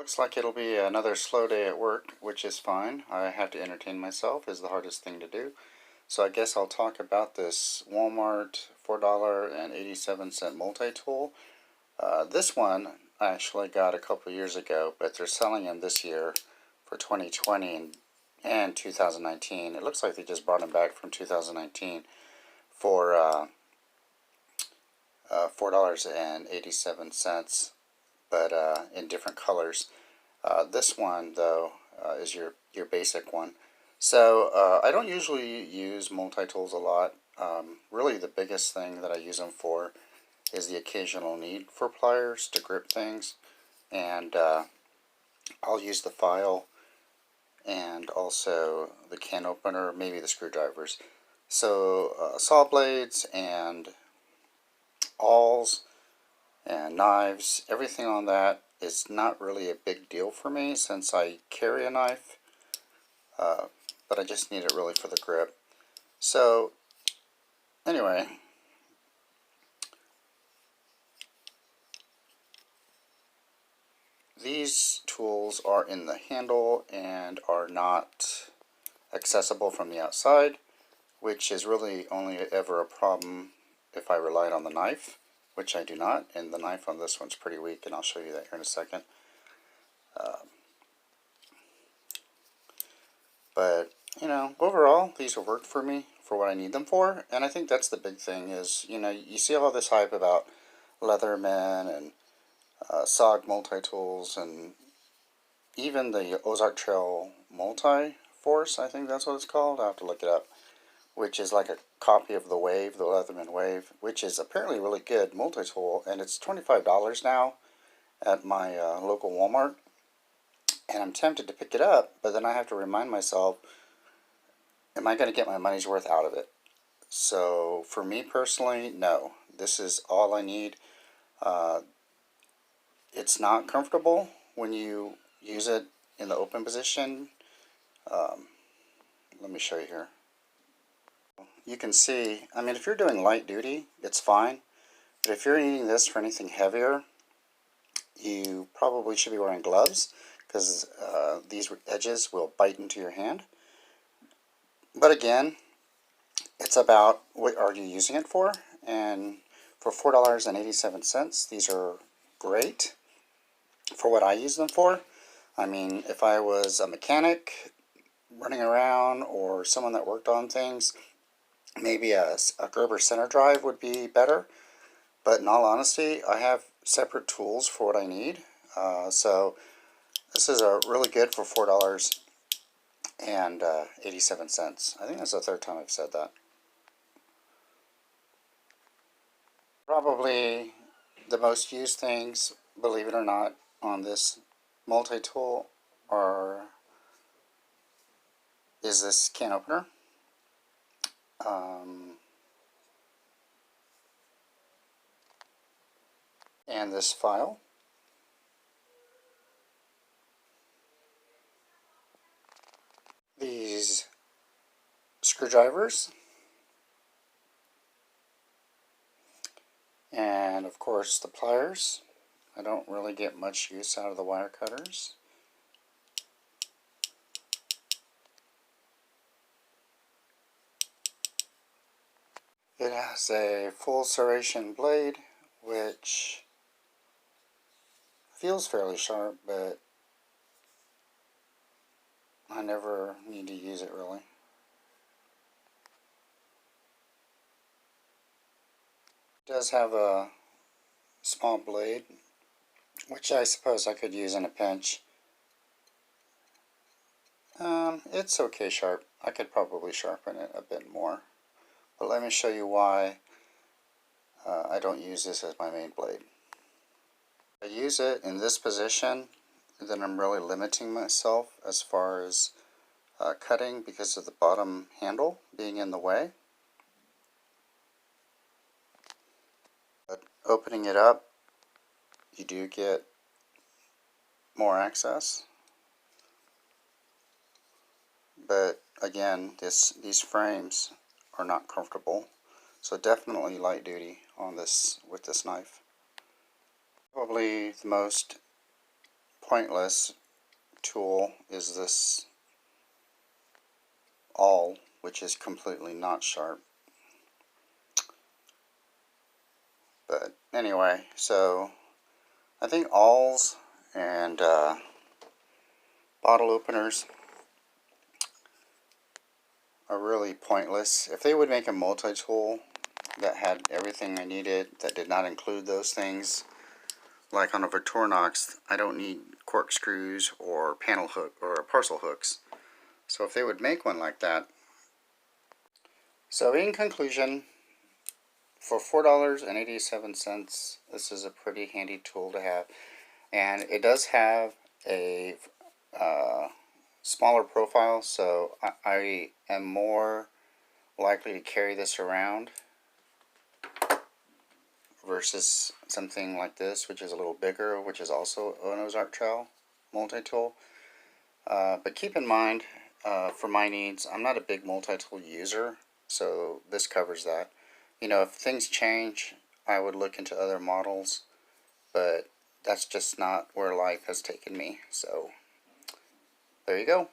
Looks like it'll be another slow day at work, which is fine. I have to entertain myself, is the hardest thing to do. So I guess I'll talk about this Walmart $4.87 multi-tool. This one I actually got a couple years ago, but they're selling them this year for 2020 and 2019. It looks like they just brought them back from 2019 for $4.87, but in different colors. This one, though, is your basic one. So I don't usually use multi-tools a lot. Really the biggest thing that I use them for is the occasional need for pliers to grip things. And I'll use the file and also the can opener, maybe the screwdrivers. So saw blades and awls and knives, everything on that is not really a big deal for me since I carry a knife, but I just need it really for the grip. So anyway, these tools are in the handle and are not accessible from the outside, which is really only ever a problem if I relied on the knife, which I do not, and the knife on this one's pretty weak, and I'll show you that here in a second. But, you know, overall, these have worked for me for what I need them for, and I think that's the big thing is, you know, you see all this hype about Leatherman and SOG multi-tools, and even the Ozark Trail Multi-Force, I think that's what it's called, I'll have to look it up, which is like a copy of the Wave, the Leatherman Wave, which is apparently a really good multi-tool, and it's $25 now at my local Walmart, and I'm tempted to pick it up, but then I have to remind myself, am I going to get my money's worth out of it? So for me personally, no. This is all I need. It's not comfortable when you use it in the open position. Let me show you here. You can see, I mean, if you're doing light duty, it's fine. But if you're needing this for anything heavier, you probably should be wearing gloves because these edges will bite into your hand. But again, it's about what are you using it for, and for $4.87, these are great for what I use them for. I mean, if I was a mechanic running around or someone that worked on things, maybe a Gerber center drive would be better. But in all honesty, I have separate tools for what I need. So this is really good for $4.87. I think that's the third time I've said that. Probably the most used things, believe it or not, on this multi-tool is this can opener. And this file. These screwdrivers. And of course the pliers. I don't really get much use out of the wire cutters. It has a full serration blade, which feels fairly sharp, but I never need to use it really. It does have a small blade, which I suppose I could use in a pinch. It's okay sharp. I could probably sharpen it a bit more. But let me show you why I don't use this as my main blade. I use it in this position, then I'm really limiting myself as far as cutting because of the bottom handle being in the way. But opening it up, you do get more access. But again, these frames are not comfortable, so definitely light duty on this with this knife. Probably the most pointless tool is this awl, which is completely not sharp. But anyway, so I think awls and bottle openers are really pointless. If they would make a multi-tool that had everything I needed, that did not include those things, like on a Victorinox, I don't need corkscrews or panel hook or parcel hooks. So if they would make one like that. So in conclusion, for $4.87, this is a pretty handy tool to have. And it does have a smaller profile, so I am more likely to carry this around versus something like this, which is a little bigger, which is also an Ozark trowel multi-tool. But keep in mind, for my needs, I'm not a big multi-tool user, so this covers that. You know, if things change, I would look into other models, but that's just not where life has taken me. So, there you go.